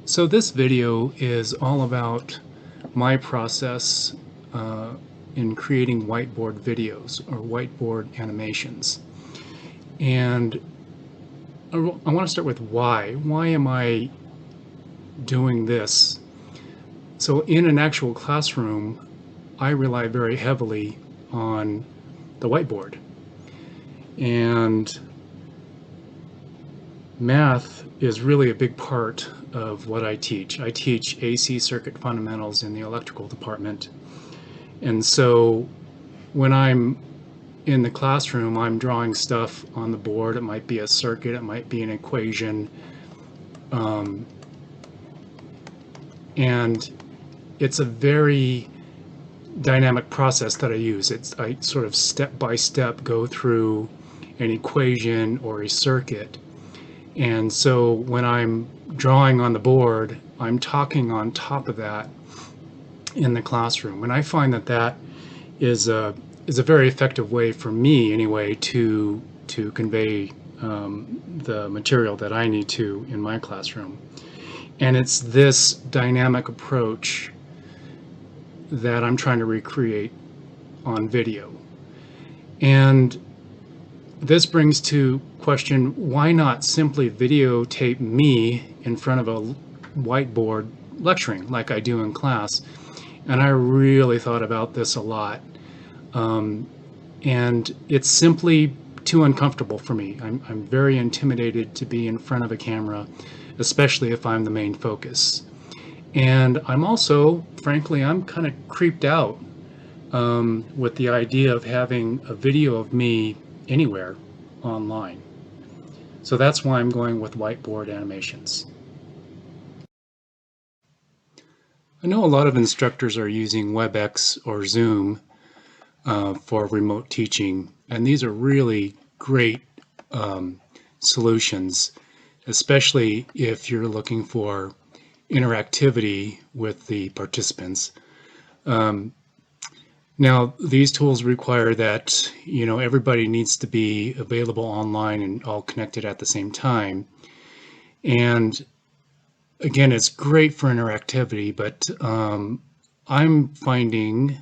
So this video is all about my process in creating whiteboard videos or whiteboard animations. And I want to start with why. Why am I doing this? So in an actual classroom, I rely very heavily on the whiteboard. And math is really a big part of what I teach. I teach AC circuit fundamentals in the electrical department. And so when I'm in the classroom, I'm drawing stuff on the board. It might be a circuit, it might be an equation. And it's a very dynamic process that I use. I sort of step by step go through an equation or a circuit. And so when I'm drawing on the board, I'm talking on top of that in the classroom. And I find that that is a very effective way for me anyway to convey the material that I need to in my classroom. And it's this dynamic approach that I'm trying to recreate on video. And this brings to question, why not simply videotape me in front of a whiteboard lecturing like I do in class? And I really thought about this a lot. And it's simply too uncomfortable for me. I'm very intimidated to be in front of a camera, especially if I'm the main focus. And I'm also, frankly, I'm kind of creeped out with the idea of having a video of me anywhere online. So that's why I'm going with whiteboard animations. I know a lot of instructors are using WebEx or Zoom for remote teaching, and these are really great solutions, especially if you're looking for interactivity with the participants. Now, these tools require that, everybody needs to be available online and all connected at the same time. And again, it's great for interactivity, but I'm finding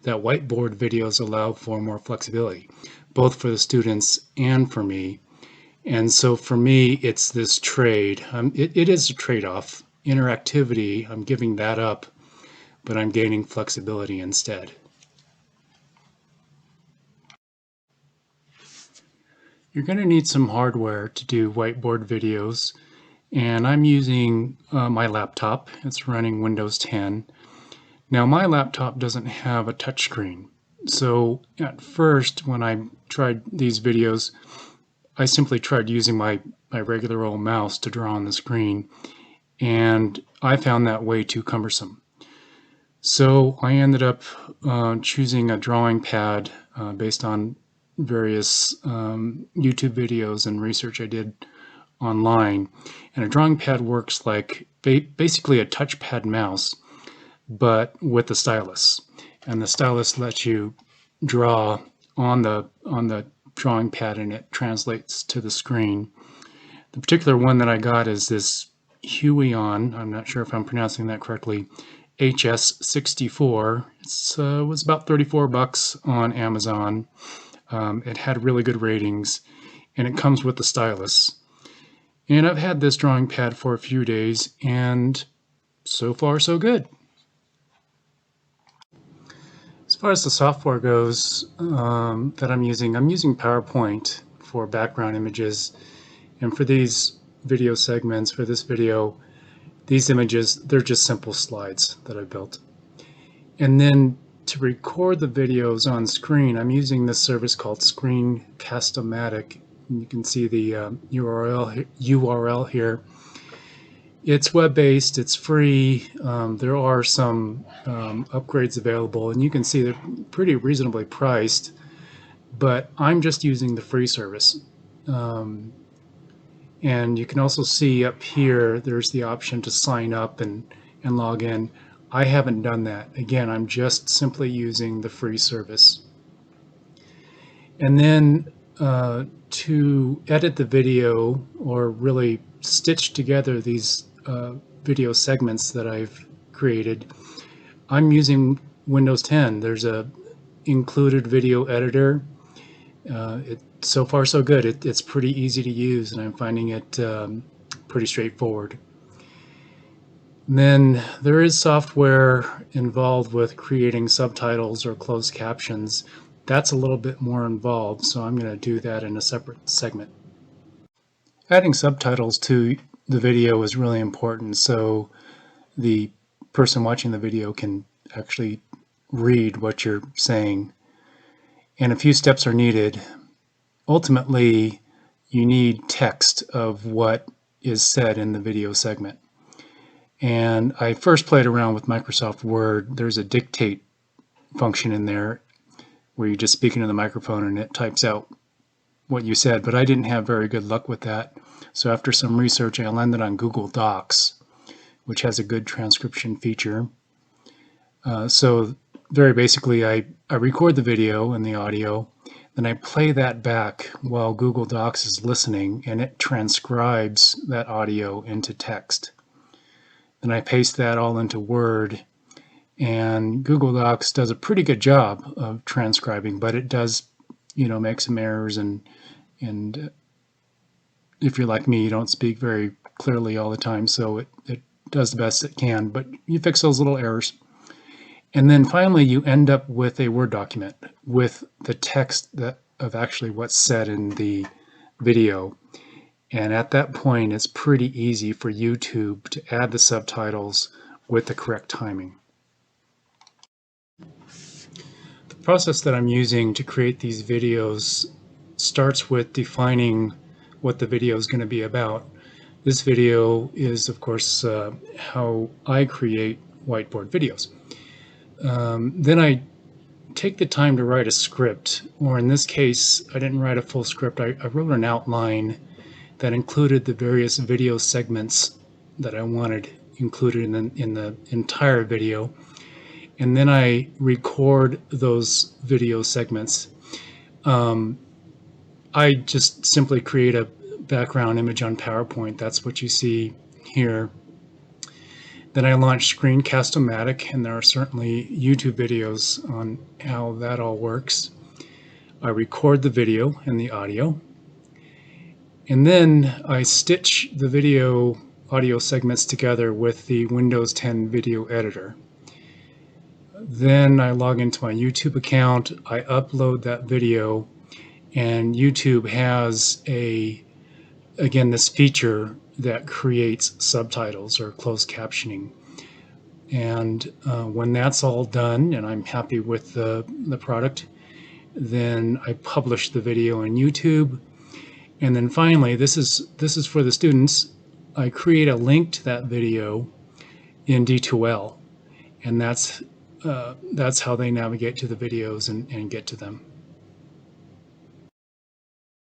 that whiteboard videos allow for more flexibility, both for the students and for me. And so for me, it's this trade. It is a trade-off. Interactivity, I'm giving that up, but I'm gaining flexibility instead. You're going to need some hardware to do whiteboard videos, and I'm using my laptop. It's running Windows 10. Now my laptop doesn't have a touchscreen, so at first when I tried these videos, I simply tried using my regular old mouse to draw on the screen, and I found that way too cumbersome. So I ended up choosing a drawing pad based on various YouTube videos and research I did online. And a drawing pad works like basically a touchpad mouse, but with the stylus. And the stylus lets you draw on the drawing pad, and it translates to the screen. The particular one that I got is this Huion, I'm not sure if I'm pronouncing that correctly, HS64. It was about $34 on Amazon. It had really good ratings, and it comes with the stylus. And I've had this drawing pad for a few days, and so far so good. As far as the software goes that I'm using PowerPoint for background images. And for these video segments, for this video, these images, they're just simple slides that I built. And then to record the videos on screen, I'm using this service called Screencast-O-Matic. You can see the URL here. It's web-based, it's free. There are some upgrades available, and you can see they're pretty reasonably priced, but I'm just using the free service. And you can also see up here, there's the option to sign up and log in. I haven't done that. Again, I'm just simply using the free service. And then to edit the video, or really stitch together these video segments that I've created, I'm using Windows 10. There's a included video editor. So far so good. It's pretty easy to use, and I'm finding it pretty straightforward. And then there is software involved with creating subtitles or closed captions. That's a little bit more involved, so I'm going to do that in a separate segment. Adding subtitles to the video is really important, so the person watching the video can actually read what you're saying. And a few steps are needed. Ultimately, you need text of what is said in the video segment. And I first played around with Microsoft Word. There's a dictate function in there where you just speak into the microphone and it types out what you said, but I didn't have very good luck with that. So after some research, I landed on Google Docs, which has a good transcription feature. So very basically, I record the video and the audio, then I play that back while Google Docs is listening, and it transcribes that audio into text. Then I paste that all into Word, and Google Docs does a pretty good job of transcribing, but it does, make some errors, and if you're like me, you don't speak very clearly all the time, so it does the best it can, but you fix those little errors. And then finally, you end up with a Word document with the text of actually what's said in the video. And at that point, it's pretty easy for YouTube to add the subtitles with the correct timing. The process that I'm using to create these videos starts with defining what the video is going to be about. This video is, of course, how I create whiteboard videos. Then I take the time to write a script, or in this case, I didn't write a full script. I wrote an outline that included the various video segments that I wanted included in the entire video. And then I record those video segments. I just simply create a background image on PowerPoint. That's what you see here. Then I launched Screencast-O-Matic, and there are certainly YouTube videos on how that all works. I record the video and the audio, and then I stitch the video audio segments together with the Windows 10 video editor. Then I log into my YouTube account, I upload that video, and YouTube has again, this feature that creates subtitles or closed captioning. And when that's all done and I'm happy with the product, then I publish the video on YouTube. And then finally, this is for the students, I create a link to that video in D2L, and that's how they navigate to the videos and get to them.